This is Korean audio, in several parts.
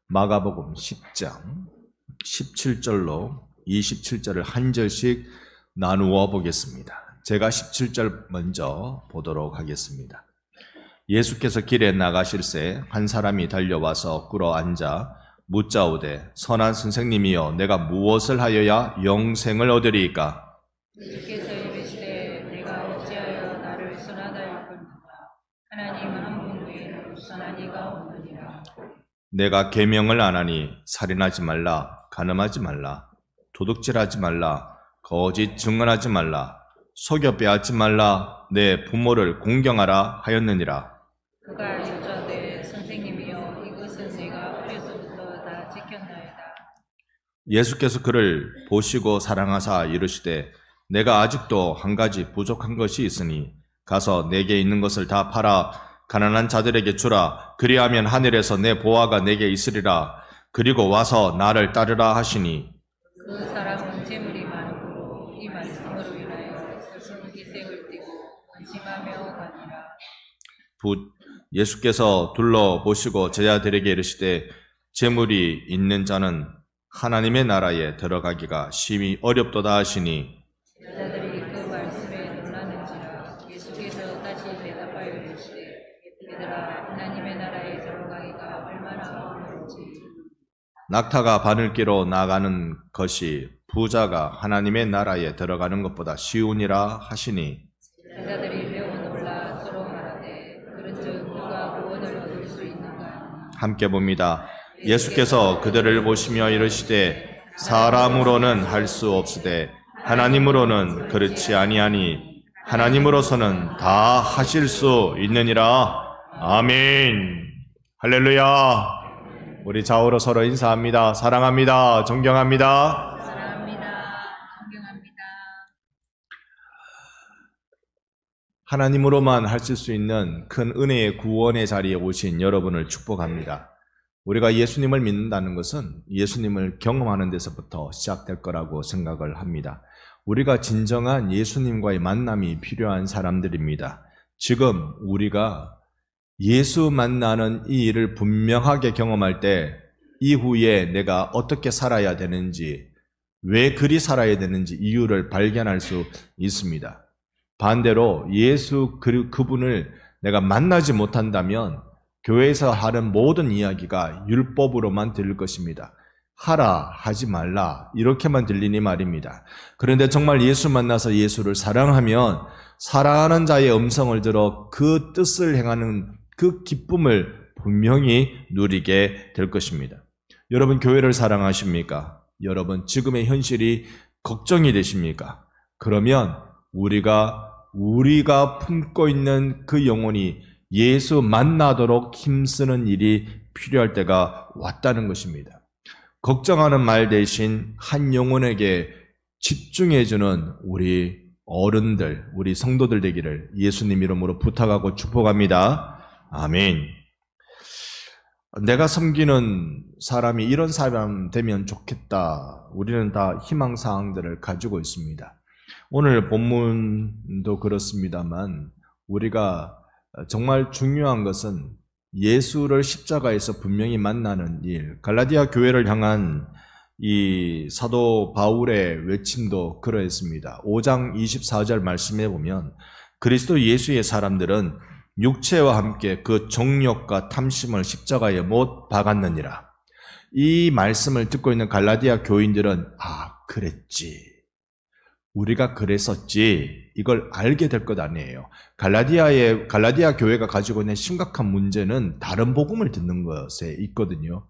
마가복음 10장 17절로 27절을 한 절씩 나누어 보겠습니다. 제가 17절 먼저 보도록 하겠습니다. 예수께서 길에 나가실새 한 사람이 달려와서 꿇어 앉아 묻자오되 선한 선생님이여 내가 무엇을 하여야 영생을 얻으리이까? 예수께서 이르시되 내가 어찌하여 나를 선하다 일컫는가? 하나님 한 분 외에는 선한 이가 없느니라. 내가 계명을 안 하니 살인하지 말라, 간음하지 말라, 도둑질하지 말라, 거짓 증언하지 말라, 속여 빼앗지 말라, 내 부모를 공경하라 하였느니라. 그가 여짜되 선생님이여 이것은 내가 어려서부터 다 지켰나이다. 예수께서 그를 보시고 사랑하사 이르시되 내가 아직도 한 가지 부족한 것이 있으니 가서 내게 있는 것을 다 팔아 가난한 자들에게 주라. 그리하면 하늘에서 내 보화가 내게 있으리라. 그리고 와서 나를 따르라 하시니 그 사람은 재물이 많으므로 이 말씀으로 인하여 스스로 기색을 띠고 안심하며 가니라. 예수께서 둘러보시고 제자들에게 이르시되 재물이 있는 자는 하나님의 나라에 들어가기가 심히 어렵도다 하시니 여자들이 그 말씀에 놀라는지라. 예수께서 다시 대답하여 이르시되 얘들아 하나님의 나라에 들어가기가 얼마나 어려운지. 낙타가 바늘기로 나가는 것이 부자가 하나님의 나라에 들어가는 것보다 쉬우니라 하시니 여자들이 매우 놀라 서로 말하되 그런즉 누가 구원을 얻을 수 있는가? 함께 봅니다. 예수께서 그들을 보시며 이르시되 사람으로는 할 수 없으되 하나님으로는 그렇지 아니하니 하나님으로서는 다 하실 수 있느니라. 아멘. 할렐루야. 우리 좌우로 서로 인사합니다. 사랑합니다. 존경합니다. 사랑합니다. 존경합니다. 하나님으로만 하실 수 있는 큰 은혜의 구원의 자리에 오신 여러분을 축복합니다. 우리가 예수님을 믿는다는 것은 예수님을 경험하는 데서부터 시작될 거라고 생각을 합니다. 우리가 진정한 예수님과의 만남이 필요한 사람들입니다. 지금 우리가 예수 만나는 이 일을 분명하게 경험할 때 이후에 내가 어떻게 살아야 되는지, 왜 그리 살아야 되는지 이유를 발견할 수 있습니다. 반대로 예수 그분을 내가 만나지 못한다면 교회에서 하는 모든 이야기가 율법으로만 들릴 것입니다. 하라, 하지 말라 이렇게만 들리니 말입니다. 그런데 정말 예수 만나서 예수를 사랑하면 사랑하는 자의 음성을 들어 그 뜻을 행하는 그 기쁨을 분명히 누리게 될 것입니다. 여러분 교회를 사랑하십니까? 여러분 지금의 현실이 걱정이 되십니까? 그러면 우리가 품고 있는 그 영혼이 예수 만나도록 힘쓰는 일이 필요할 때가 왔다는 것입니다. 걱정하는 말 대신 한 영혼에게 집중해주는 우리 어른들, 우리 성도들 되기를 예수님 이름으로 부탁하고 축복합니다. 아멘. 내가 섬기는 사람이 이런 사람 되면 좋겠다. 우리는 다 희망사항들을 가지고 있습니다. 오늘 본문도 그렇습니다만 우리가 정말 중요한 것은 예수를 십자가에서 분명히 만나는 일, 갈라디아 교회를 향한 이 사도 바울의 외침도 그러했습니다. 5장 24절 말씀해 보면 그리스도 예수의 사람들은 육체와 함께 그 정욕과 탐심을 십자가에 못 박았느니라. 이 말씀을 듣고 있는 갈라디아 교인들은 그랬지. 우리가 그랬었지. 이걸 알게 될 것 아니에요. 갈라디아 교회가 가지고 있는 심각한 문제는 다른 복음을 듣는 것에 있거든요.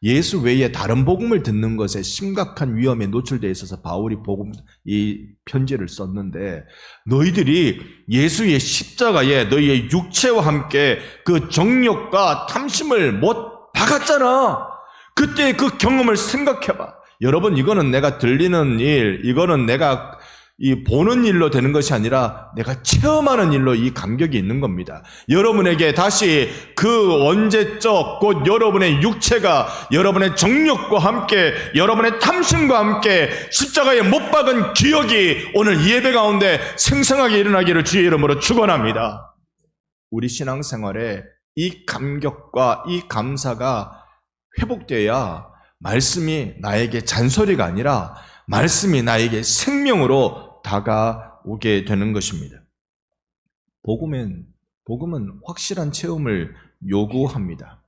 예수 외에 다른 복음을 듣는 것에 심각한 위험에 노출되어 있어서 바울이 이 편지를 썼는데 너희들이 예수의 십자가에 너희의 육체와 함께 그 정욕과 탐심을 못 박았잖아. 그때 그 경험을 생각해봐. 여러분 이거는 내가 들리는 일, 이거는 내가 보는 일로 되는 것이 아니라 내가 체험하는 일로 이 감격이 있는 겁니다. 여러분에게 다시 그 언제적 곧 여러분의 육체가 여러분의 정욕과 함께 여러분의 탐심과 함께 십자가에 못 박은 기억이 오늘 예배 가운데 생생하게 일어나기를 주의 이름으로 축원합니다. 우리 신앙생활에 이 감격과 이 감사가 회복되어야 말씀이 나에게 잔소리가 아니라 말씀이 나에게 생명으로 다가오게 되는 것입니다. 복음은 확실한 체험을 요구합니다.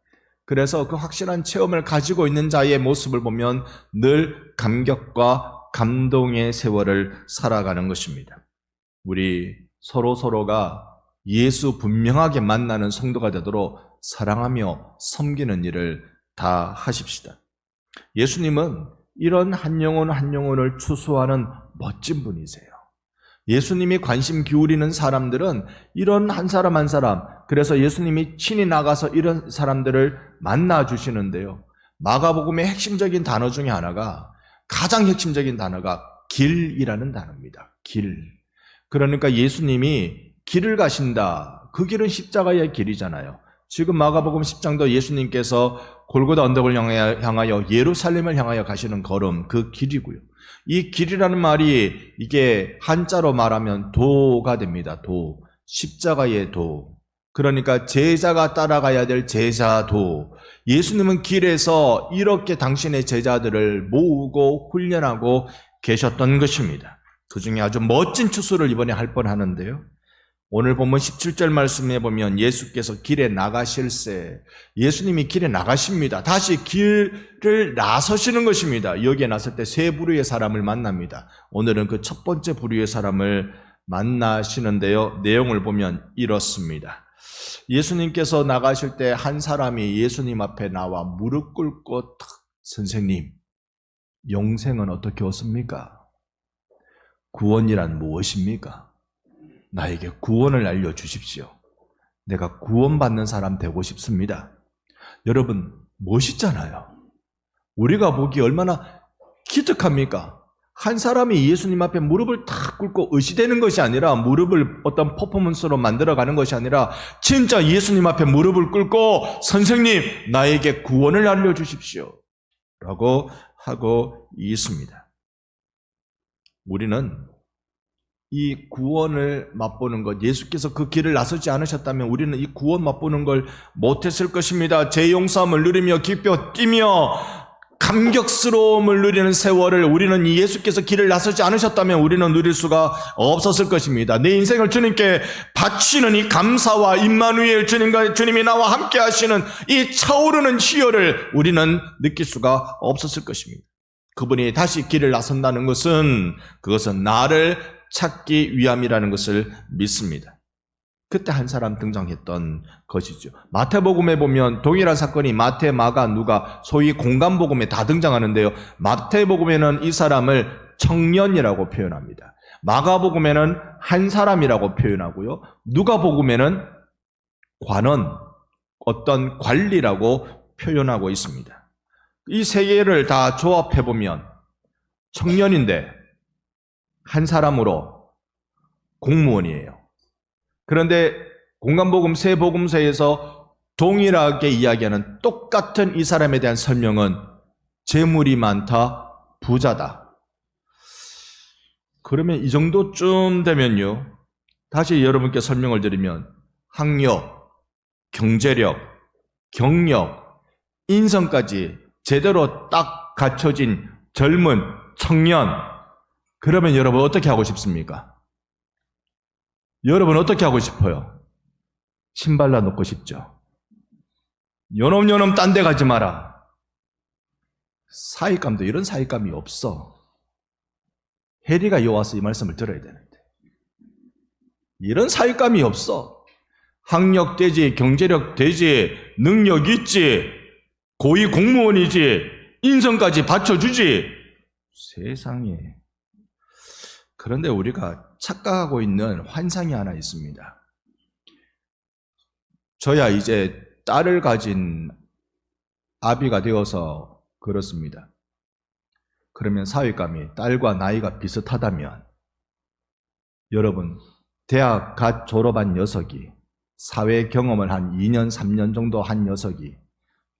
그래서 그 확실한 체험을 가지고 있는 자의 모습을 보면 늘 감격과 감동의 세월을 살아가는 것입니다. 우리 서로가 예수 분명하게 만나는 성도가 되도록 사랑하며 섬기는 일을 다 하십시다. 예수님은 이런 한 영혼을 추수하는 멋진 분이세요. 예수님이 관심 기울이는 사람들은 이런 한 사람 한 사람, 그래서 예수님이 친히 나가서 이런 사람들을 만나 주시는데요. 마가복음의 핵심적인 단어 중에 하나가, 가장 핵심적인 단어가 길이라는 단어입니다. 길. 그러니까 예수님이 길을 가신다. 그 길은 십자가의 길이잖아요. 지금 마가복음 10장도 예수님께서 골고다 언덕을 향하여 예루살렘을 향하여 가시는 걸음, 그 길이고요. 이 길이라는 말이 이게 한자로 말하면 도가 됩니다. 도. 십자가의 도. 그러니까 제자가 따라가야 될 제자도. 예수님은 길에서 이렇게 당신의 제자들을 모으고 훈련하고 계셨던 것입니다. 그 중에 아주 멋진 추수를 이번에 할 뻔하는데요. 오늘 본문 17절 말씀에 보면 예수께서 길에 나가실새, 예수님이 길에 나가십니다. 다시 길을 나서시는 것입니다. 여기에 나설 때 세 부류의 사람을 만납니다. 오늘은 그 첫 번째 부류의 사람을 만나시는데요. 내용을 보면 이렇습니다. 예수님께서 나가실 때 한 사람이 예수님 앞에 나와 무릎 꿇고, 선생님, 영생은 어떻게 얻습니까? 구원이란 무엇입니까? 나에게 구원을 알려주십시오. 내가 구원받는 사람 되고 싶습니다. 여러분, 멋있잖아요. 우리가 보기 얼마나 기특합니까? 한 사람이 예수님 앞에 무릎을 탁 꿇고 의시되는 것이 아니라, 무릎을 어떤 퍼포먼스로 만들어가는 것이 아니라 진짜 예수님 앞에 무릎을 꿇고 선생님, 나에게 구원을 알려주십시오 라고 하고 있습니다. 우리는 이 구원을 맛보는 것, 예수께서 그 길을 나서지 않으셨다면 우리는 이 구원 맛보는 걸 못했을 것입니다. 제 용서함을 누리며 기뻐 뛰며 감격스러움을 누리는 세월을 우리는 이 예수께서 길을 나서지 않으셨다면 우리는 누릴 수가 없었을 것입니다. 내 인생을 주님께 바치는 이 감사와 임마누엘 주님이 나와 함께 하시는 이 차오르는 희열을 우리는 느낄 수가 없었을 것입니다. 그분이 다시 길을 나선다는 것은, 그것은 나를 찾기 위함이라는 것을 믿습니다. 그때 한 사람 등장했던 것이죠. 마태복음에 보면 동일한 사건이 마태, 마가, 누가, 소위 공간복음에 다 등장하는데요. 마태복음에는 이 사람을 청년이라고 표현합니다. 마가복음에는 한 사람이라고 표현하고요. 누가복음에는 관원, 어떤 관리라고 표현하고 있습니다. 이 세 개를 다 조합해보면 청년인데 한 사람으로 공무원이에요. 그런데 공간복음 세 복음서에서 동일하게 이야기하는 똑같은 이 사람에 대한 설명은 재물이 많다, 부자다. 그러면 이 정도쯤 되면요, 다시 여러분께 설명을 드리면 학력, 경제력, 경력, 인성까지 제대로 딱 갖춰진 젊은 청년, 그러면 여러분 어떻게 하고 싶습니까? 여러분 어떻게 하고 싶어요? 신발라 놓고 싶죠? 요놈 딴 데 가지 마라. 사익감도 이런 사익감이 없어. 해리가 여와서 이 말씀을 들어야 되는데 이런 사익감이 없어. 학력 되지, 경제력 되지, 능력 있지, 고위 공무원이지, 인성까지 받쳐주지. 세상에. 그런데 우리가 착각하고 있는 환상이 하나 있습니다. 저야 이제 딸을 가진 아비가 되어서 그렇습니다. 그러면 사윗감이 딸과 나이가 비슷하다면, 여러분, 대학 갓 졸업한 녀석이, 사회 경험을 한 2년, 3년 정도 한 녀석이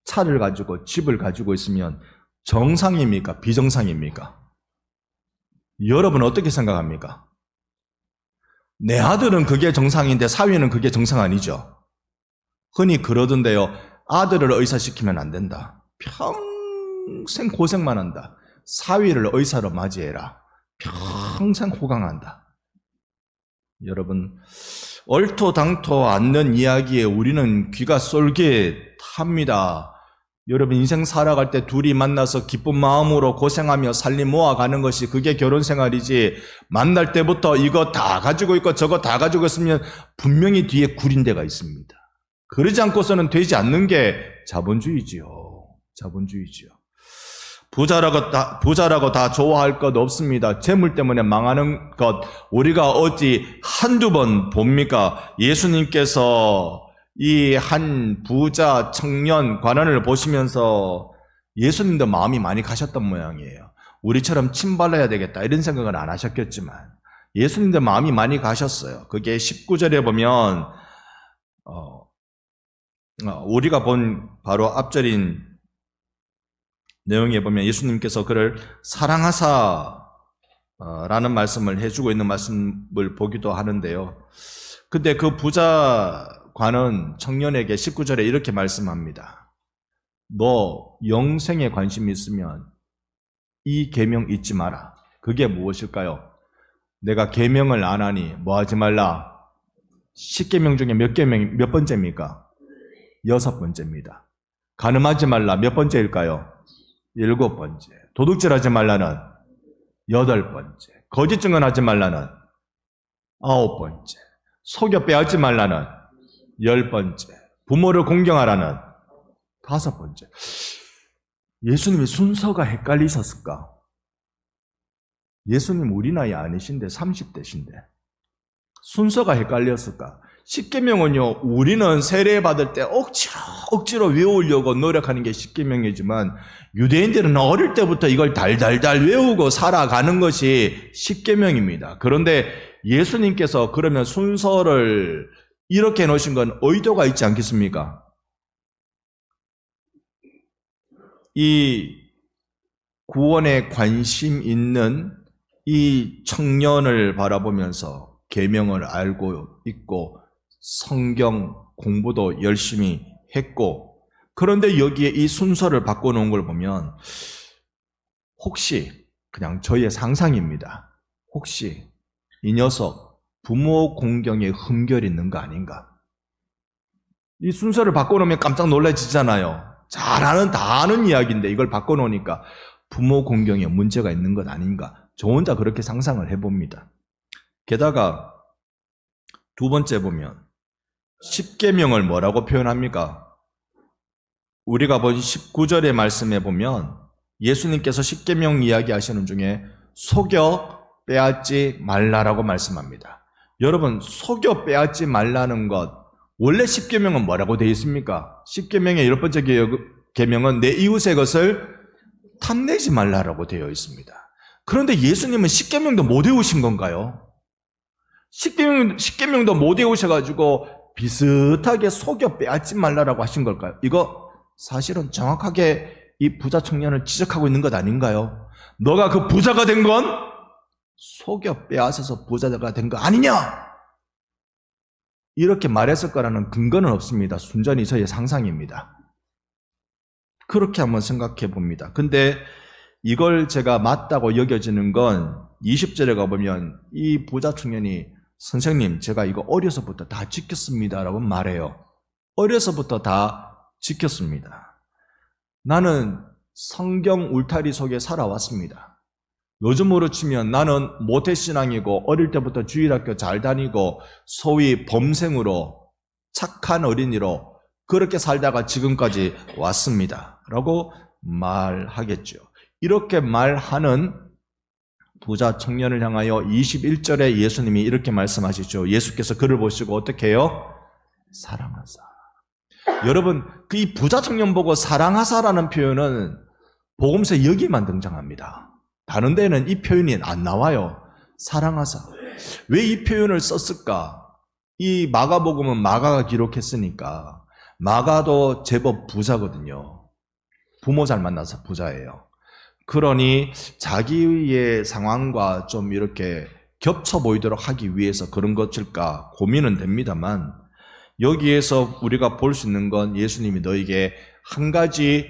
차를 가지고 집을 가지고 있으면 정상입니까? 비정상입니까? 여러분 어떻게 생각합니까? 내 아들은 그게 정상인데 사위는 그게 정상 아니죠? 흔히 그러던데요. 아들을 의사시키면 안 된다. 평생 고생만 한다. 사위를 의사로 맞이해라. 평생 호강한다. 여러분, 얼토당토 않는 이야기에 우리는 귀가 쏠깃합니다. 여러분, 인생 살아갈 때 둘이 만나서 기쁜 마음으로 고생하며 살림 모아가는 것이 그게 결혼 생활이지, 만날 때부터 이거 다 가지고 있고 저거 다 가지고 있으면 분명히 뒤에 구린 데가 있습니다. 그러지 않고서는 되지 않는 게 자본주의지요. 자본주의지요. 부자라고 다 좋아할 것 없습니다. 재물 때문에 망하는 것 우리가 어디 한두 번 봅니까? 예수님께서 이 한 부자 청년 관원을 보시면서 예수님도 마음이 많이 가셨던 모양이에요. 우리처럼 침발라야 되겠다 이런 생각은 안 하셨겠지만 예수님도 마음이 많이 가셨어요. 그게 19절에 보면 우리가 본 바로 앞절인 내용에 보면 예수님께서 그를 사랑하사 라는 말씀을 해주고 있는 말씀을 보기도 하는데요. 근데 그 부자관은 청년에게 19절에 이렇게 말씀합니다. 너 영생에 관심이 있으면 이 계명 잊지 마라. 그게 무엇일까요? 내가 계명을 안 하니 뭐 하지 말라? 10계명 중에 몇 번째입니까? 6번째입니다. 간음하지 말라 몇 번째일까요? 7번째. 도둑질하지 말라는 8번째. 거짓 증언하지 말라는 9번째. 속여 빼앗지 말라는 10번째. 부모를 공경하라는 5번째. 예수님이 순서가 헷갈리셨을까? 예수님 우리 나이 아니신데 30대신데 순서가 헷갈렸을까? 10계명은요, 우리는 세례받을 때 억지로 외우려고 노력하는 게 10계명이지만 유대인들은 어릴 때부터 이걸 달달달 외우고 살아가는 것이 10계명입니다. 그런데 예수님께서 그러면 순서를 이렇게 놓으신 건 의도가 있지 않겠습니까? 이 구원에 관심 있는 이 청년을 바라보면서 계명을 알고 있고 성경 공부도 열심히 했고, 그런데 여기에 이 순서를 바꿔놓은 걸 보면 혹시 그냥 저의 상상입니다. 혹시 이 녀석 부모 공경에 흠결이 있는 거 아닌가? 이 순서를 바꿔놓으면 깜짝 놀라지잖아요. 다 아는 이야기인데 이걸 바꿔놓으니까 부모 공경에 문제가 있는 것 아닌가? 저 혼자 그렇게 상상을 해봅니다. 게다가 두 번째 보면 10계명을 뭐라고 표현합니까? 우리가 본 19절의 말씀에 보면 예수님께서 10계명 이야기하시는 중에 속여 빼앗지 말라라고 말씀합니다. 여러분, 속여 빼앗지 말라는 것, 원래 10계명은 뭐라고 되어 있습니까? 10계명의 10번째 계명은 내 이웃의 것을 탐내지 말라라고 되어 있습니다. 그런데 예수님은 10계명도 못 외우신 건가요? 10계명도 못 외우셔가지고 비슷하게 속여 빼앗지 말라라고 하신 걸까요? 이거 사실은 정확하게 이 부자 청년을 지적하고 있는 것 아닌가요? 너가 그 부자가 된 건 속여 빼앗아서 부자가 된 거 아니냐? 이렇게 말했을 거라는 근거는 없습니다. 순전히 저의 상상입니다. 그렇게 한번 생각해 봅니다. 근데 이걸 제가 맞다고 여겨지는 건 20절에 가보면 이 부자 청년이 선생님, 제가 이거 어려서부터 다 지켰습니다 라고 말해요. 어려서부터 다 지켰습니다. 나는 성경 울타리 속에 살아왔습니다. 요즘으로 치면 나는 모태신앙이고 어릴 때부터 주일학교 잘 다니고 소위 범생으로 착한 어린이로 그렇게 살다가 지금까지 왔습니다 라고 말하겠죠. 이렇게 말하는 부자 청년을 향하여 21절에 예수님이 이렇게 말씀하시죠. 예수께서 그를 보시고 어떻게 해요? 사랑하사. 여러분, 그 이 부자 청년 보고 사랑하사라는 표현은 복음서에 여기만 등장합니다. 다른 데는 이 표현이 안 나와요. 사랑하사. 왜 이 표현을 썼을까? 이 마가복음은 마가가 기록했으니까 마가도 제법 부자거든요. 부모 잘 만나서 부자예요. 그러니 자기의 상황과 좀 이렇게 겹쳐 보이도록 하기 위해서 그런 것일까 고민은 됩니다만, 여기에서 우리가 볼 수 있는 건 예수님이 너에게 한 가지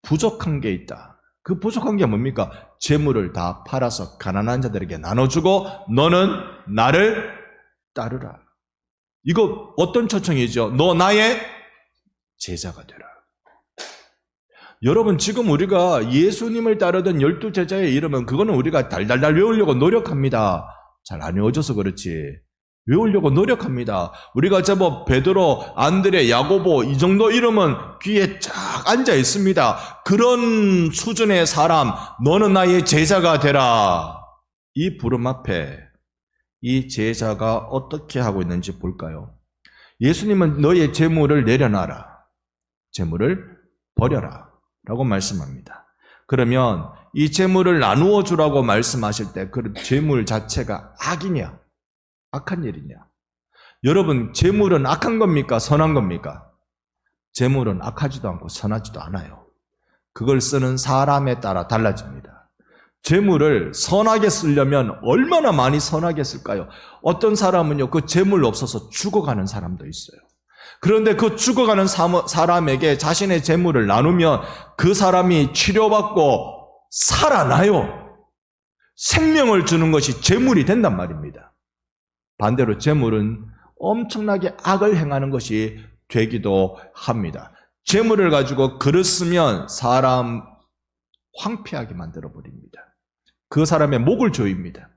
부족한 게 있다. 그 부족한 게 뭡니까? 재물을 다 팔아서 가난한 자들에게 나눠주고 너는 나를 따르라. 이거 어떤 초청이죠? 너 나의 제자가 되라. 여러분, 지금 우리가 예수님을 따르던 12제자의 이름은 그거는 우리가 달달달 외우려고 노력합니다. 잘 안 외워져서 그렇지. 외우려고 노력합니다. 우리가 제법 베드로, 안드레, 야고보 이 정도 이름은 귀에 쫙 앉아 있습니다. 그런 수준의 사람, 너는 나의 제자가 되라. 이 부름 앞에 이 제자가 어떻게 하고 있는지 볼까요? 예수님은 너의 재물을 내려놔라. 재물을 버려라. 라고 말씀합니다. 그러면 이 재물을 나누어 주라고 말씀하실 때 그 재물 자체가 악이냐? 악한 일이냐? 여러분, 재물은 악한 겁니까? 선한 겁니까? 재물은 악하지도 않고 선하지도 않아요. 그걸 쓰는 사람에 따라 달라집니다. 재물을 선하게 쓰려면 얼마나 많이 선하게 쓸까요? 어떤 사람은요, 그 재물 없어서 죽어가는 사람도 있어요. 그런데 그 죽어가는 사람에게 자신의 재물을 나누면 그 사람이 치료받고 살아나요. 생명을 주는 것이 재물이 된단 말입니다. 반대로 재물은 엄청나게 악을 행하는 것이 되기도 합니다. 재물을 가지고 글을 쓰면 사람 황폐하게 만들어버립니다. 그 사람의 목을 조입니다.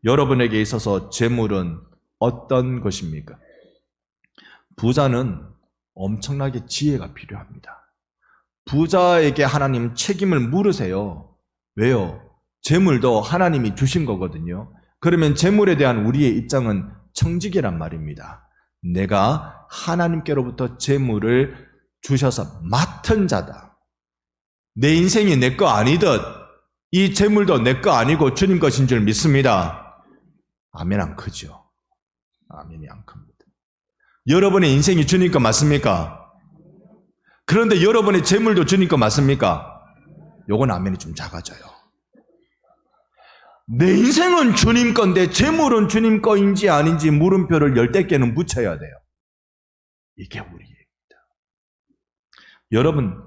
여러분에게 있어서 재물은 어떤 것입니까? 부자는 엄청나게 지혜가 필요합니다. 부자에게 하나님 책임을 물으세요. 왜요? 재물도 하나님이 주신 거거든요. 그러면 재물에 대한 우리의 입장은 청직이란 말입니다. 내가 하나님께로부터 재물을 주셔서 맡은 자다. 내 인생이 내 거 아니듯 이 재물도 내 거 아니고 주님 것인 줄 믿습니다. 아멘 안 크죠? 아멘이 안 큽니다. 여러분의 인생이 주님 거 맞습니까? 그런데 여러분의 재물도 주님 거 맞습니까? 요건 아멘이 좀 작아져요. 내 인생은 주님 건데 재물은 주님 거인지 아닌지 물음표를 10대 개는 붙여야 돼요. 이게 우리 얘기입니다. 여러분,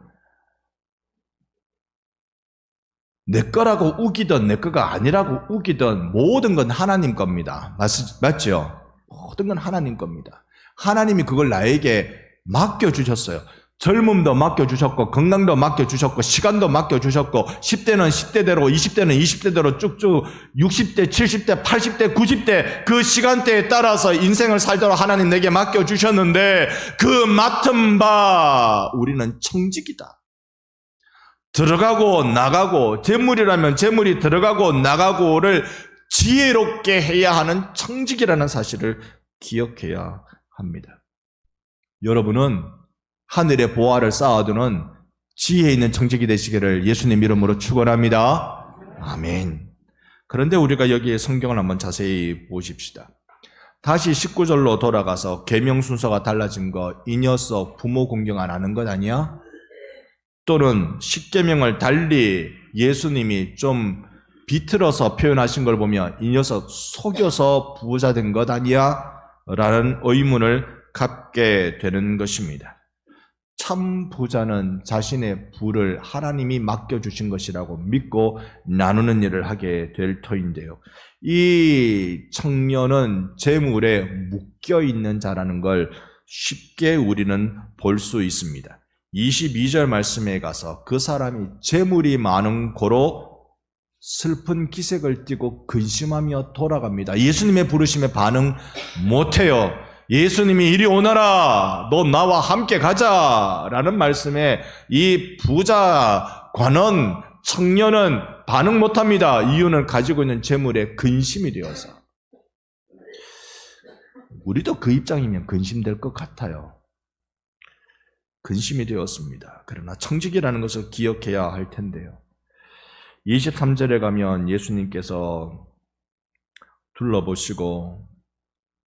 내 거라고 우기든 내 거가 아니라고 우기든 모든 건 하나님 겁니다. 맞죠? 모든 건 하나님 겁니다. 하나님이 그걸 나에게 맡겨주셨어요. 젊음도 맡겨주셨고 건강도 맡겨주셨고 시간도 맡겨주셨고 10대는 10대대로 20대는 20대대로 쭉쭉 60대, 70대, 80대, 90대 그 시간대에 따라서 인생을 살도록 하나님 내게 맡겨주셨는데 그 맡은 바 우리는 청직이다. 들어가고 나가고 재물이라면 재물이 들어가고 나가고를 지혜롭게 해야 하는 청직이라는 사실을 기억해야 합니다. 여러분은 하늘의 보화를 쌓아두는 지혜 있는 청직이 되시기를 예수님 이름으로 축원합니다. 아멘. 그런데 우리가 여기에 성경을 한번 자세히 보십시다. 다시 19절로 돌아가서 계명 순서가 달라진 거 이 녀석 부모 공경 안 하는 것 아니야? 또는 10계명을 달리 예수님이 좀 비틀어서 표현하신 걸 보면 이 녀석 속여서 부자 된 것 아니야? 라는 의문을 갖게 되는 것입니다. 참 부자는 자신의 부를 하나님이 맡겨주신 것이라고 믿고 나누는 일을 하게 될 터인데요. 이 청년은 재물에 묶여있는 자라는 걸 쉽게 우리는 볼 수 있습니다. 22절 말씀에 가서 그 사람이 재물이 많은 고로 슬픈 기색을 띠고 근심하며 돌아갑니다. 예수님의 부르심에 반응 못해요. 예수님이 이리 오너라, 너 나와 함께 가자 라는 말씀에 이 부자 관원 청년은 반응 못합니다. 이유는 가지고 있는 재물에 근심이 되어서. 우리도 그 입장이면 근심될 것 같아요. 근심이 되었습니다. 그러나 청직이라는 것을 기억해야 할 텐데요. 23절에 가면 예수님께서 둘러보시고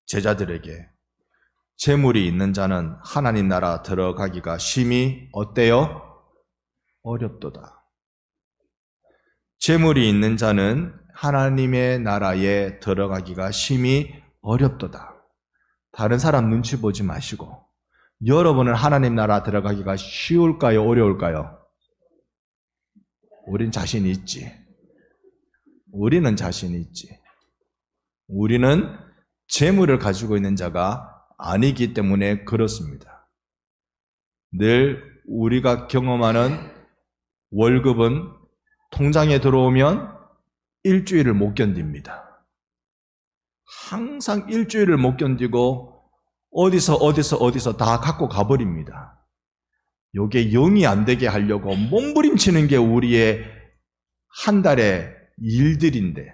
제자들에게 재물이 있는 자는 하나님 나라 들어가기가 심히 어때요? 어렵도다. 재물이 있는 자는 하나님의 나라에 들어가기가 심히 어렵도다. 다른 사람 눈치 보지 마시고 여러분은 하나님 나라 들어가기가 쉬울까요? 어려울까요? 우린 자신이 있지. 우리는 자신이 있지. 우리는 재물을 가지고 있는 자가 아니기 때문에 그렇습니다. 늘 우리가 경험하는 월급은 통장에 들어오면 일주일을 못 견딥니다. 항상 일주일을 못 견디고 어디서 다 갖고 가버립니다. 요게 영이 안 되게 하려고 몸부림치는 게 우리의 한 달의 일들인데,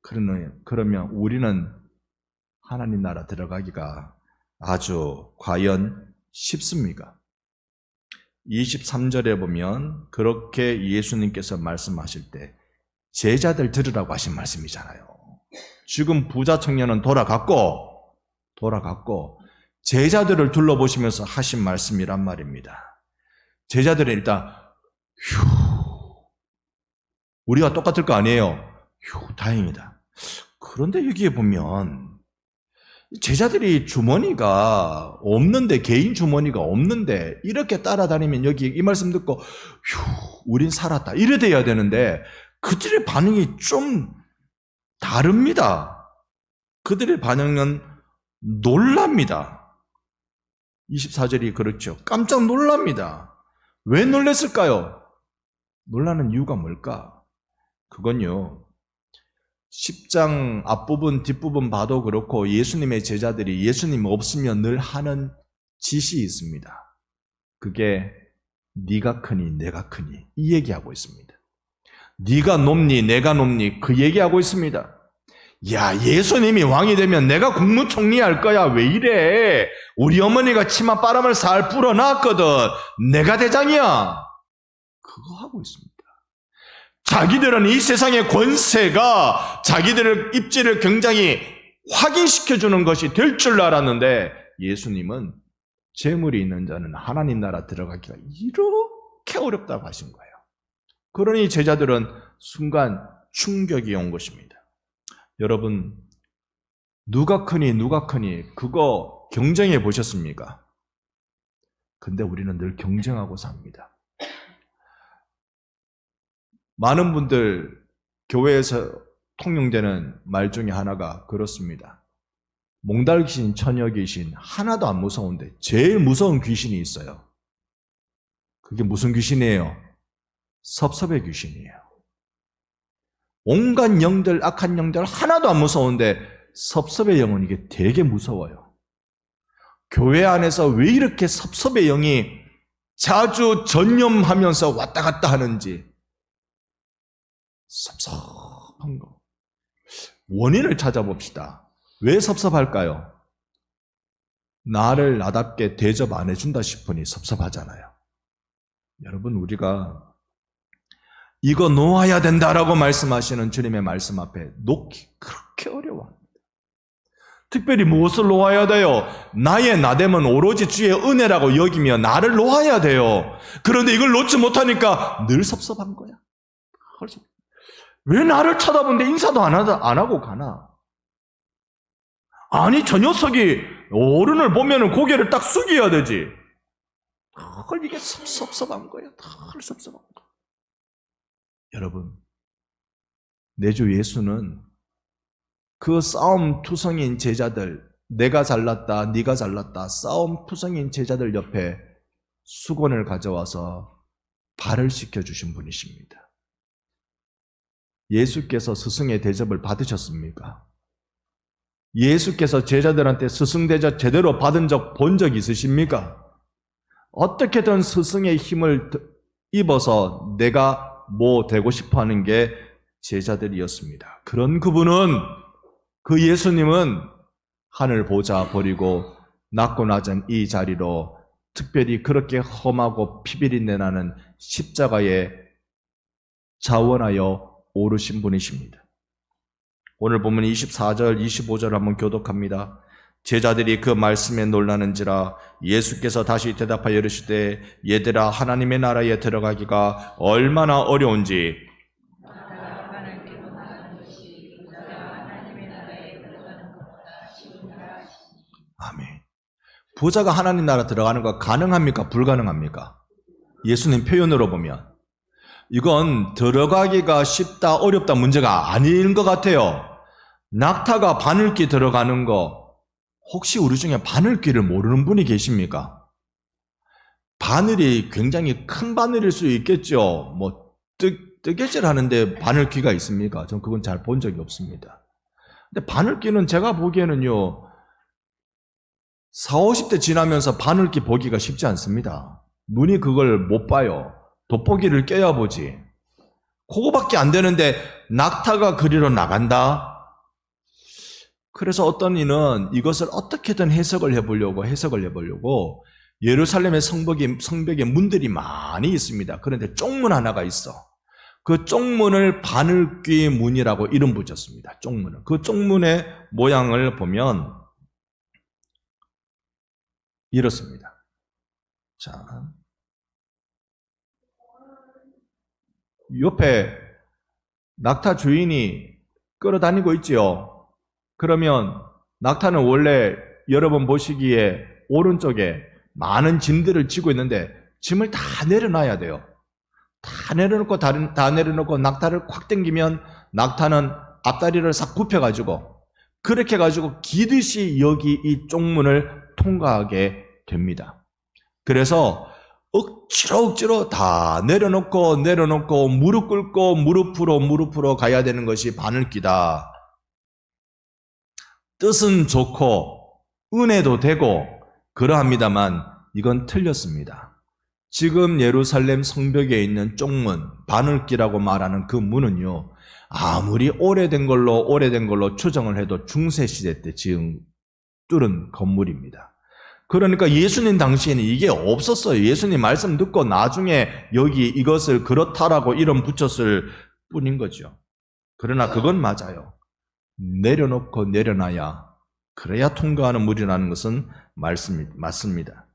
그러면 우리는 하나님 나라 들어가기가 아주 과연 쉽습니까? 23절에 보면 그렇게 예수님께서 말씀하실 때 제자들 들으라고 하신 말씀이잖아요. 지금 부자 청년은 돌아갔고 제자들을 둘러보시면서 하신 말씀이란 말입니다. 제자들은 일단 우리가 똑같을 거 아니에요. 다행이다. 그런데 여기에 보면 제자들이 주머니가 없는데, 개인 주머니가 없는데 이렇게 따라다니면 여기 이 말씀 듣고 우린 살았다 이래 돼야 되는데 그들의 반응이 좀 다릅니다. 그들의 반응은 놀랍니다. 24절이 그렇죠. 깜짝 놀랍니다. 왜 놀랐을까요? 놀라는 이유가 뭘까? 그건요, 10장 앞부분 뒷부분 봐도 그렇고 예수님의 제자들이 예수님 없으면 늘 하는 짓이 있습니다. 그게 네가 크니 내가 크니 이 얘기하고 있습니다. 네가 높니 내가 높니 그 얘기하고 있습니다. 야, 예수님이 왕이 되면 내가 국무총리 할 거야. 왜 이래? 우리 어머니가 치맛바람을 살 불어놨거든. 내가 대장이야. 그거 하고 있습니다. 자기들은 이 세상의 권세가 자기들의 입지를 굉장히 확인시켜주는 것이 될 줄 알았는데 예수님은 재물이 있는 자는 하나님 나라 들어가기가 이렇게 어렵다고 하신 거예요. 그러니 제자들은 순간 충격이 온 것입니다. 여러분, 누가 크니 그거 경쟁해 보셨습니까? 근데 우리는 늘 경쟁하고 삽니다. 많은 분들 교회에서 통용되는 말 중에 하나가 그렇습니다. 몽달 귀신, 처녀 귀신 하나도 안 무서운데 제일 무서운 귀신이 있어요. 그게 무슨 귀신이에요? 섭섭의 귀신이에요. 온갖 영들, 악한 영들 하나도 안 무서운데 섭섭의 영은 이게 되게 무서워요. 교회 안에서 왜 이렇게 섭섭의 영이 자주 전염하면서 왔다 갔다 하는지, 섭섭한 거. 원인을 찾아봅시다. 왜 섭섭할까요? 나를 나답게 대접 안 해준다 싶으니 섭섭하잖아요. 여러분, 우리가 이거 놓아야 된다라고 말씀하시는 주님의 말씀 앞에 놓기 그렇게 어려워합니다. 특별히 무엇을 놓아야 돼요? 나의 나됨은 오로지 주의 은혜라고 여기며 나를 놓아야 돼요. 그런데 이걸 놓지 못하니까 늘 섭섭한 거야. 왜 나를 쳐다보는데 인사도 안 하고 가나? 아니, 저 녀석이 어른을 보면 고개를 딱 숙여야 되지. 늘 이게 섭섭한 거야. 늘 섭섭한 거야. 여러분, 내 주 예수는 그 싸움 투성인 제자들, 내가 잘났다, 네가 잘났다, 싸움 투성인 제자들 옆에 수건을 가져와서 발을 씻겨주신 분이십니다. 예수께서 스승의 대접을 받으셨습니까? 예수께서 제자들한테 스승 대접 제대로 받은 본 적 있으십니까? 어떻게든 스승의 힘을 입어서 내가 뭐 되고 싶어 하는 게 제자들이었습니다. 그런 그분은, 그 예수님은 하늘 보좌 버리고 낮고 낮은 이 자리로 특별히 그렇게 험하고 피비린내 나는 십자가에 자원하여 오르신 분이십니다. 오늘 보면 24절, 25절 한번 교독합니다. 제자들이 그 말씀에 놀라는지라 예수께서 다시 대답하여 이르시되 얘들아, 하나님의 나라에 들어가기가 얼마나 어려운지 아멘. 부자가 하나님 나라 들어가는 거 가능합니까? 불가능합니까? 예수님 표현으로 보면 이건 들어가기가 쉽다 어렵다 문제가 아닌 것 같아요. 낙타가 바늘귀 들어가는 거 혹시 우리 중에 바늘귀를 모르는 분이 계십니까? 바늘이 굉장히 큰 바늘일 수 있겠죠. 뭐 뜨개질 하는데 바늘귀가 있습니까? 전 그건 잘 본 적이 없습니다. 근데 바늘귀는 제가 보기에는요, 40, 50대 지나면서 바늘귀 보기가 쉽지 않습니다. 눈이 그걸 못 봐요. 돋보기를 껴야 보지. 그거밖에 안 되는데 낙타가 그리로 나간다? 그래서 어떤 이는 이것을 어떻게든 해석을 해보려고 예루살렘의 성벽에 문들이 많이 있습니다. 그런데 쪽문 하나가 있어. 그 쪽문을 바늘귀 문이라고 이름 붙였습니다. 쪽문은. 그 쪽문의 모양을 보면 이렇습니다. 자, 옆에 낙타 주인이 끌어다니고 있지요. 그러면 낙타는 원래 여러분 보시기에 오른쪽에 많은 짐들을 지고 있는데 짐을 다 내려놔야 돼요. 다 내려놓고 낙타를 콱 당기면 낙타는 앞다리를 싹 굽혀가지고 그렇게 해가지고 기듯이 여기 이 쪽문을 통과하게 됩니다. 그래서 억지로 다 내려놓고 무릎 꿇고 무릎으로 가야 되는 것이 바늘귀다. 뜻은 좋고 은혜도 되고 그러합니다만 이건 틀렸습니다. 지금 예루살렘 성벽에 있는 쪽문, 바늘귀라고 말하는 그 문은요, 아무리 오래된 걸로 추정을 해도 중세시대 때 뚫은 건물입니다. 그러니까 예수님 당시에는 이게 없었어요. 예수님 말씀 듣고 나중에 여기 이것을 그렇다라고 이름 붙였을 뿐인 거죠. 그러나 그건 맞아요. 내려놓고 내려놔야 그래야 통과하는 물이라는 것은 맞습니다.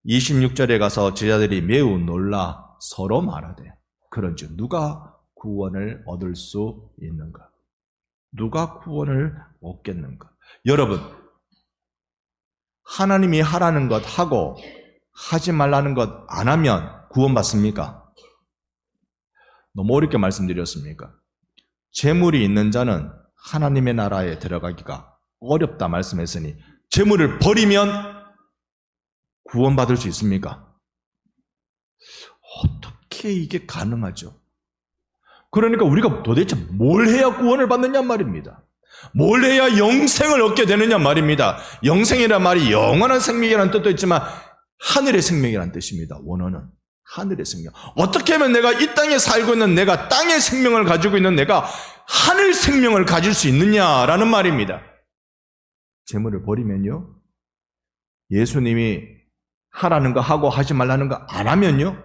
26절에 가서 제자들이 매우 놀라 서로 말하되 그런즉 누가 구원을 얻을 수 있는가? 누가 구원을 얻겠는가? 여러분, 하나님이 하라는 것 하고 하지 말라는 것 안 하면 구원받습니까? 너무 어렵게 말씀드렸습니까? 재물이 있는 자는 하나님의 나라에 들어가기가 어렵다 말씀했으니 재물을 버리면 구원받을 수 있습니까? 어떻게 이게 가능하죠? 그러니까 우리가 도대체 뭘 해야 구원을 받느냐 말입니다. 뭘 해야 영생을 얻게 되느냐 말입니다. 영생이란 말이 영원한 생명이라는 뜻도 있지만 하늘의 생명이라는 뜻입니다. 원어는 하늘의 생명. 어떻게 하면 내가 이 땅에 살고 있는 내가 땅의 생명을 가지고 있는 내가 하늘 생명을 가질 수 있느냐라는 말입니다. 재물을 버리면요, 예수님이 하라는 거 하고 하지 말라는 거 안 하면요,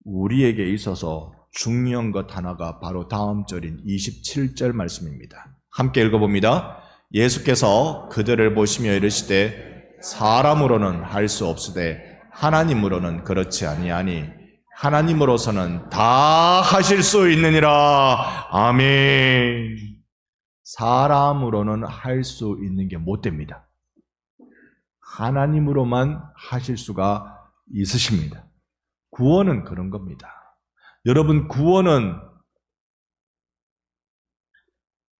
우리에게 있어서 중요한 것 하나가 바로 다음 절인 27절 말씀입니다. 함께 읽어봅니다. 예수께서 그들을 보시며 이르시되 사람으로는 할 수 없으되 하나님으로는 그렇지 아니하니 하나님으로서는 다 하실 수 있느니라. 아멘. 사람으로는 할 수 있는 게 못 됩니다. 하나님으로만 하실 수가 있으십니다. 구원은 그런 겁니다. 여러분, 구원은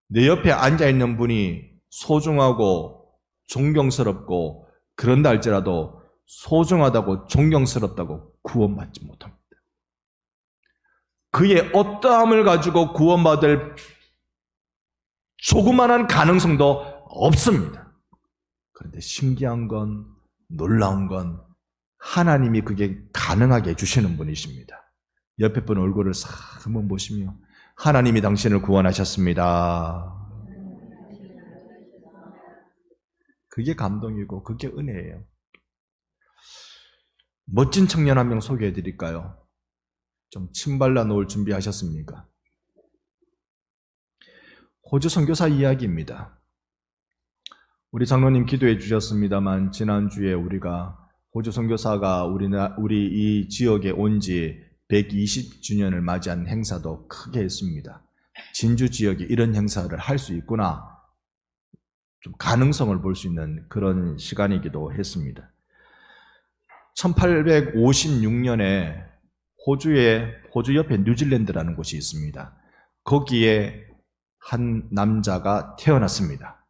내 옆에 앉아있는 분이 소중하고 존경스럽고 그런다 할지라도 소중하다고 존경스럽다고 구원받지 못합니다. 그의 어떠함을 가지고 구원받을 조그만한 가능성도 없습니다. 그런데 신기한 건, 놀라운 건 하나님이 그게 가능하게 해주시는 분이십니다. 옆에 분 얼굴을 싹 한번 보시며 하나님이 당신을 구원하셨습니다. 그게 감동이고 그게 은혜예요. 멋진 청년 한 명 소개해 드릴까요? 좀 침발라 놓을 준비하셨습니까? 호주 선교사 이야기입니다. 우리 장로님 기도해 주셨습니다만 지난주에 우리가 호주 선교사가 우리 이 지역에 온 지 120주년을 맞이한 행사도 크게 했습니다. 진주 지역에 이런 행사를 할 수 있구나, 좀 가능성을 볼 수 있는 그런 시간이기도 했습니다. 1856년에 호주 옆에 뉴질랜드라는 곳이 있습니다. 거기에 한 남자가 태어났습니다.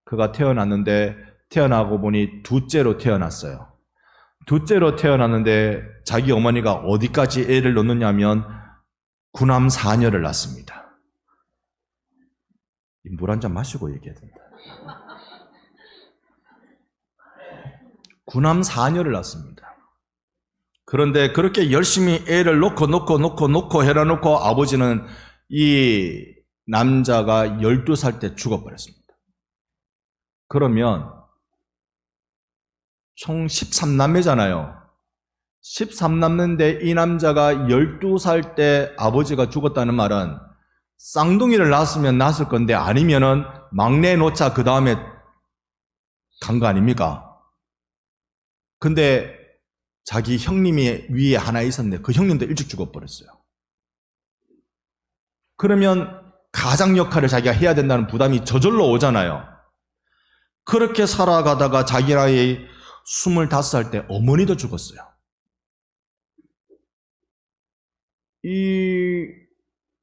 그가 태어났는데 태어나고 보니 둘째로 태어났어요. 둘째로 태어났는데 자기 어머니가 어디까지 애를 놓느냐면 구남 4녀를 낳습니다. 물 한 잔 마시고 얘기해야 된다. 구남 4녀를 낳습니다. 그런데 그렇게 열심히 애를 놓고 해놔놓고 아버지는 이 남자가 12살 때 죽어버렸습니다. 그러면 총 13남매잖아요. 13남매인데 이 남자가 12살 때 아버지가 죽었다는 말은 쌍둥이를 낳았으면 낳았을 건데 아니면은 막내 놓자 그 다음에 간 거 아닙니까? 근데 자기 형님이 위에 하나 있었는데 그 형님도 일찍 죽어버렸어요. 그러면 가장 역할을 자기가 해야 된다는 부담이 저절로 오잖아요. 그렇게 살아가다가 자기 나이 25살 때 어머니도 죽었어요. 이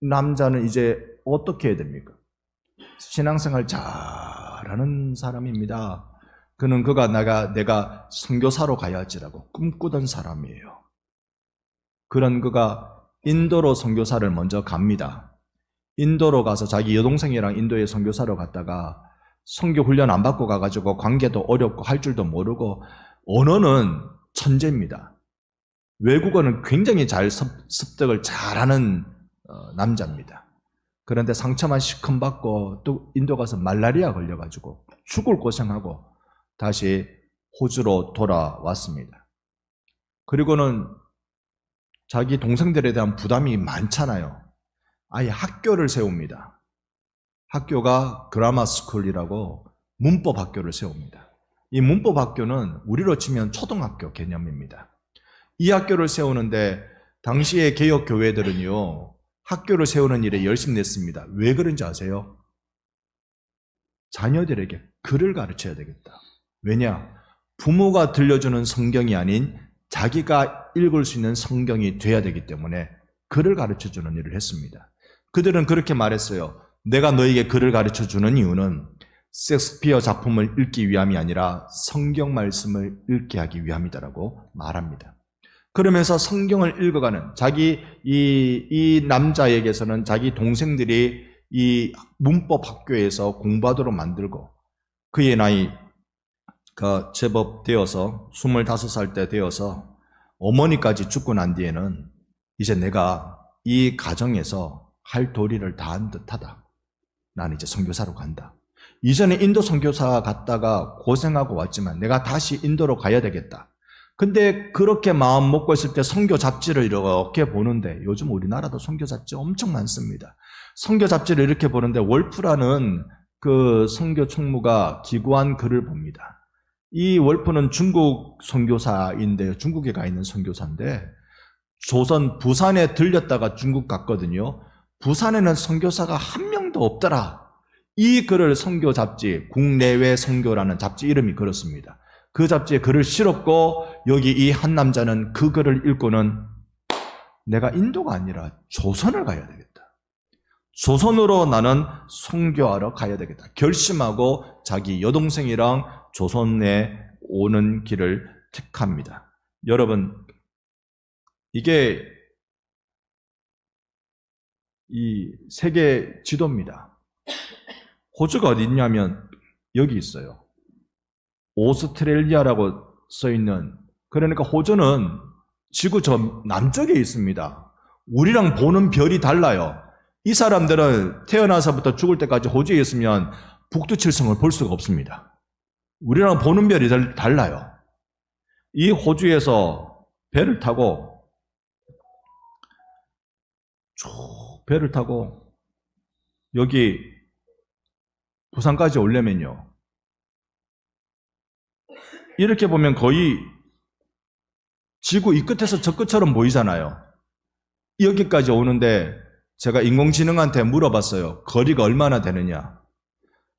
남자는 이제 어떻게 해야 됩니까? 신앙생활 잘하는 사람입니다. 그가 내가 선교사로 가야지라고 꿈꾸던 사람이에요. 그런 그가 인도로 선교사를 먼저 갑니다. 인도로 가서 자기 여동생이랑 인도에 선교사로 갔다가 선교 훈련 안 받고 가가지고 관계도 어렵고 할 줄도 모르고 언어는 천재입니다. 외국어는 굉장히 잘 습득을 잘하는 남자입니다. 그런데 상처만 시큰받고 또 인도 가서 말라리아 걸려가지고 죽을 고생하고 다시 호주로 돌아왔습니다. 그리고는 자기 동생들에 대한 부담이 많잖아요. 아예 학교를 세웁니다. 학교가 그라마 스쿨이라고 문법 학교를 세웁니다. 이 문법 학교는 우리로 치면 초등학교 개념입니다. 이 학교를 세우는데 당시의 개혁 교회들은요, 학교를 세우는 일에 열심히 냈습니다. 왜 그런지 아세요? 자녀들에게 글을 가르쳐야 되겠다. 왜냐? 부모가 들려주는 성경이 아닌 자기가 읽을 수 있는 성경이 돼야 되기 때문에 글을 가르쳐주는 일을 했습니다. 그들은 그렇게 말했어요. 내가 너에게 글을 가르쳐주는 이유는 셰익스피어 작품을 읽기 위함이 아니라 성경 말씀을 읽게 하기 위함이다라고 말합니다. 그러면서 성경을 읽어가는 이 남자에게서는 자기 동생들이 이 문법 학교에서 공부하도록 만들고 그의 나이가 제법 되어서 25살 때 되어서 어머니까지 죽고 난 뒤에는 이제 내가 이 가정에서 할 도리를 다 한 듯하다. 나는 이제 선교사로 간다. 이전에 인도 선교사 갔다가 고생하고 왔지만 내가 다시 인도로 가야 되겠다. 근데 그렇게 마음 먹고 있을 때 선교 잡지를 이렇게 보는데 요즘 우리나라도 선교 잡지 엄청 많습니다. 선교 잡지를 이렇게 보는데 월프라는 그 선교 총무가 기고한 글을 봅니다. 이 월프는 중국 선교사인데 중국에 가 있는 선교사인데 조선 부산에 들렸다가 중국 갔거든요. 부산에는 선교사가 한 명도 없더라. 이 글을 선교 잡지, 국내외 선교라는 잡지 이름이 그렇습니다. 그 잡지에 글을 실었고 여기 이 한 남자는 그 글을 읽고는 내가 인도가 아니라 조선을 가야 되겠다. 조선으로 나는 선교하러 가야 되겠다. 결심하고 자기 여동생이랑 조선에 오는 길을 택합니다. 여러분, 이게 이 세계 지도입니다. 호주가 어디 있냐면 여기 있어요. 오스트레일리아라고 써있는, 그러니까 호주는 지구 저 남쪽에 있습니다. 우리랑 보는 별이 달라요. 이 사람들은 태어나서부터 죽을 때까지 호주에 있으면 북두칠성을 볼 수가 없습니다. 우리랑 보는 별이 달라요. 이 호주에서 배를 타고 여기 부산까지 오려면요, 이렇게 보면 거의 지구 이 끝에서 저 끝처럼 보이잖아요. 여기까지 오는데 제가 인공지능한테 물어봤어요. 거리가 얼마나 되느냐.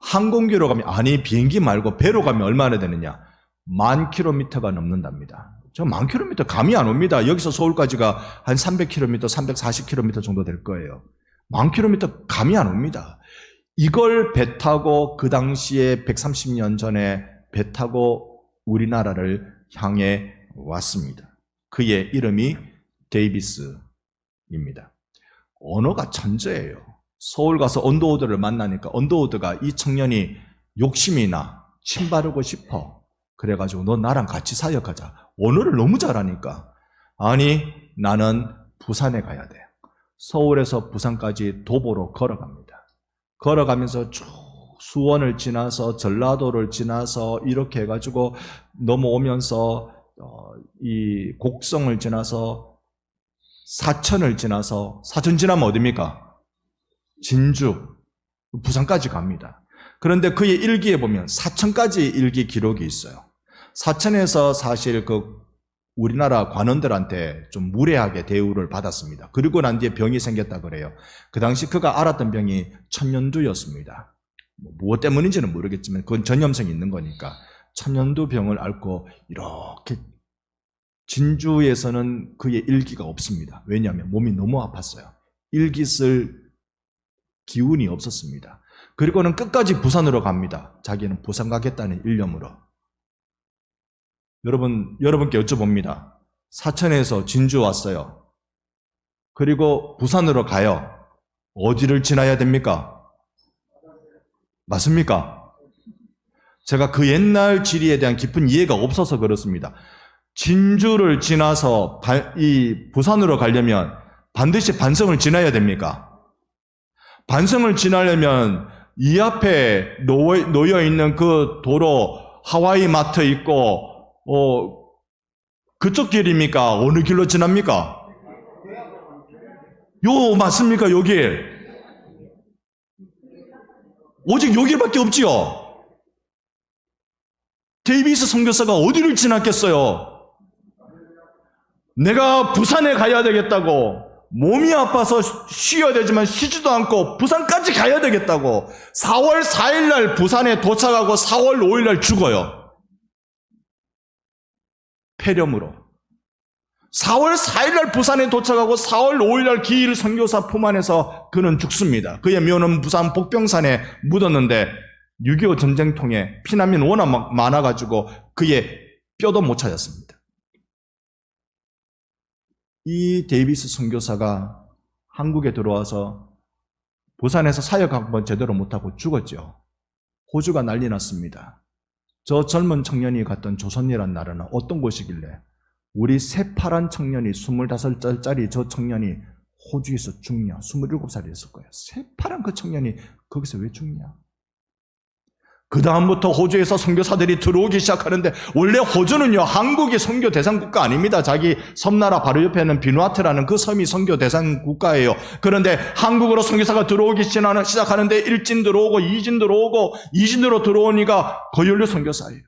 항공기로 가면, 아니 비행기 말고 배로 가면 얼마나 되느냐. 10,000km가 넘는답니다. 저 10,000km 감이 안 옵니다. 여기서 서울까지가 한 300km, 340km 정도 될 거예요. 10,000km 감이 안 옵니다. 이걸 배 타고 그 당시에 130년 전에 배 타고 우리나라를 향해 왔습니다. 그의 이름이 데이비스입니다. 언어가 천재예요. 서울 가서 언더우드를 만나니까 언더우드가 이 청년이 욕심이 나, 침 바르고 싶어. 그래가지고 너 나랑 같이 사역하자. 언어를 너무 잘하니까. 아니, 나는 부산에 가야 돼. 서울에서 부산까지 도보로 걸어갑니다. 걸어가면서 쭉 수원을 지나서 전라도를 지나서 이렇게 해가지고 넘어오면서 이 곡성을 지나서 사천을 지나서, 사천 지나면 어디입니까? 진주, 부산까지 갑니다. 그런데 그의 일기에 보면 사천까지 일기 기록이 있어요. 사천에서 사실 우리나라 관원들한테 좀 무례하게 대우를 받았습니다. 그리고 난 뒤에 병이 생겼다 그래요. 그 당시 그가 앓았던 병이 천년두였습니다. 무엇 때문인지는 모르겠지만 그건 전염성이 있는 거니까 천년두 병을 앓고 이렇게 진주에서는 그의 일기가 없습니다. 왜냐하면 몸이 너무 아팠어요. 일기 쓸 기운이 없었습니다. 그리고는 끝까지 부산으로 갑니다. 자기는 부산 가겠다는 일념으로. 여러분께 여쭤봅니다. 사천에서 진주 왔어요. 그리고 부산으로 가요. 어디를 지나야 됩니까? 맞습니까? 제가 그 옛날 지리에 대한 깊은 이해가 없어서 그렇습니다. 진주를 지나서 이 부산으로 가려면 반드시 반성을 지나야 됩니까? 반성을 지나려면 이 앞에 놓여 있는 그 도로 하와이 마트 있고 그쪽 길입니까? 어느 길로 지납니까? 요 맞습니까? 요 길. 오직 요 길밖에 없지요. 데이비스 선교사가 어디를 지났겠어요? 내가 부산에 가야 되겠다고, 몸이 아파서 쉬어야 되지만 쉬지도 않고 부산까지 가야 되겠다고 4월 4일 날 부산에 도착하고 4월 5일 날 죽어요. 폐렴으로. 4월 4일 날 부산에 도착하고 4월 5일 날 기일 선교사 품 안에서 그는 죽습니다. 그의 묘는 부산 복병산에 묻었는데 6.25 전쟁통에 피난민 워낙 많아가지고 그의 뼈도 못 찾았습니다. 이 데이비스 선교사가 한국에 들어와서 부산에서 사역 한번 제대로 못하고 죽었죠. 호주가 난리 났습니다. 저 젊은 청년이 갔던 조선이란 나라는 어떤 곳이길래 우리 새파란 청년이 25살짜리 저 청년이 호주에서 죽냐? 27살이었을 거예요. 새파란 그 청년이 거기서 왜 죽냐? 그 다음부터 호주에서 선교사들이 들어오기 시작하는데, 원래 호주는요 한국이 선교 대상 국가 아닙니다. 자기 섬나라 바로 옆에는 비누아트라는 그 섬이 선교 대상 국가예요. 그런데 한국으로 선교사가 들어오기 시작하는데 1진 들어오고 2진 들어오고 2진으로 들어오니까 거연료 선교사예요.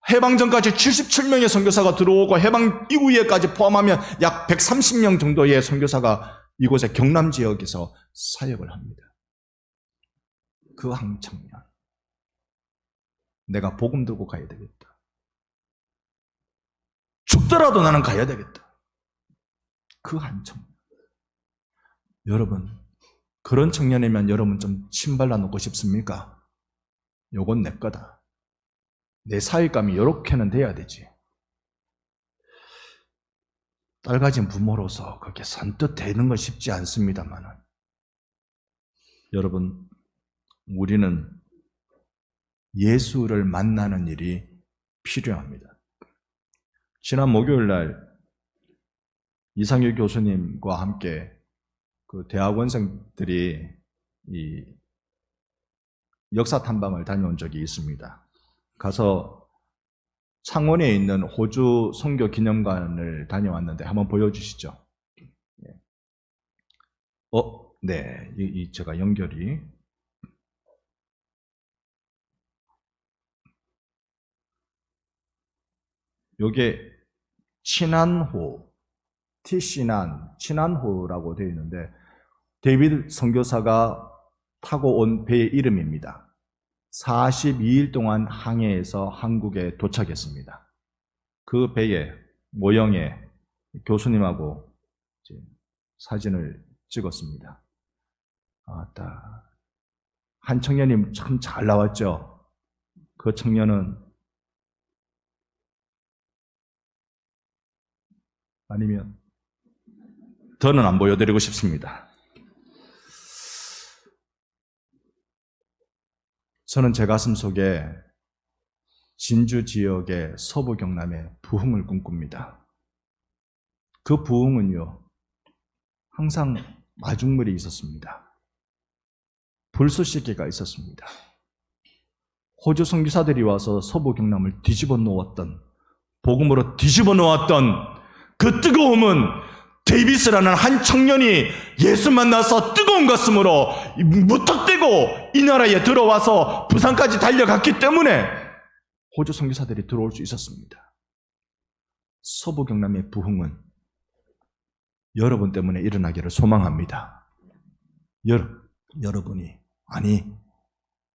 해방 전까지 77명의 선교사가 들어오고 해방 이후에까지 포함하면 약 130명 정도의 선교사가 이곳의 경남 지역에서 사역을 합니다. 그 한 청년, 내가 복음 들고 가야 되겠다. 죽더라도 나는 가야 되겠다. 그 한 청년. 여러분, 그런 청년이면 여러분 좀 신발라 놓고 싶습니까? 요건 내 거다. 내 사익감이 요렇게는 돼야 되지. 딸 가진 부모로서 그렇게 선뜻 되는 건 쉽지 않습니다만, 여러분, 우리는 예수를 만나는 일이 필요합니다. 지난 목요일 날 이상규 교수님과 함께 그 대학원생들이 이 역사 탐방을 다녀온 적이 있습니다. 가서 창원에 있는 호주 선교 기념관을 다녀왔는데 한번 보여주시죠. 네, 제가 연결이. 요게 친안호, 친안호라고 되어 있는데 데이비드 선교사가 타고 온 배의 이름입니다. 42일 동안 항해해서 한국에 도착했습니다. 그 배에 모형에 교수님하고 이제 사진을 찍었습니다. 아따, 한 청년이 참 잘 나왔죠. 그 청년은 아니면 더는 안 보여드리고 싶습니다. 저는 제 가슴 속에 진주 지역의 서부 경남의 부흥을 꿈꿉니다. 그 부흥은요, 항상 마중물이 있었습니다. 불쏘시개가 있었습니다. 호주 선교사들이 와서 서부 경남을 뒤집어 놓았던, 복음으로 뒤집어 놓았던 그 뜨거움은 데이비스라는 한 청년이 예수 만나서 뜨거운 가슴으로 무턱대고 이 나라에 들어와서 부산까지 달려갔기 때문에 호주 선교사들이 들어올 수 있었습니다. 서부 경남의 부흥은 여러분 때문에 일어나기를 소망합니다. 여러분이, 아니,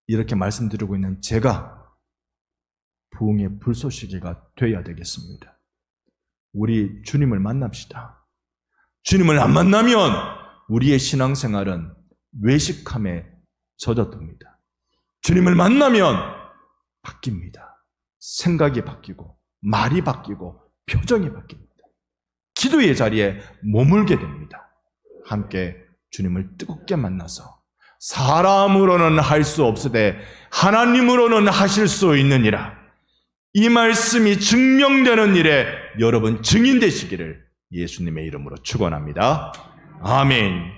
이렇게 말씀드리고 있는 제가 부흥의 불쏘시개가 되어야 되겠습니다. 우리 주님을 만납시다. 주님을 안 만나면 우리의 신앙생활은 외식함에 젖어듭니다. 주님을 만나면 바뀝니다. 생각이 바뀌고 말이 바뀌고 표정이 바뀝니다. 기도의 자리에 머물게 됩니다. 함께 주님을 뜨겁게 만나서 사람으로는 할 수 없으되 하나님으로는 하실 수 있느니라. 이 말씀이 증명되는 일에 여러분 증인 되시기를 예수님의 이름으로 축원합니다. 아멘.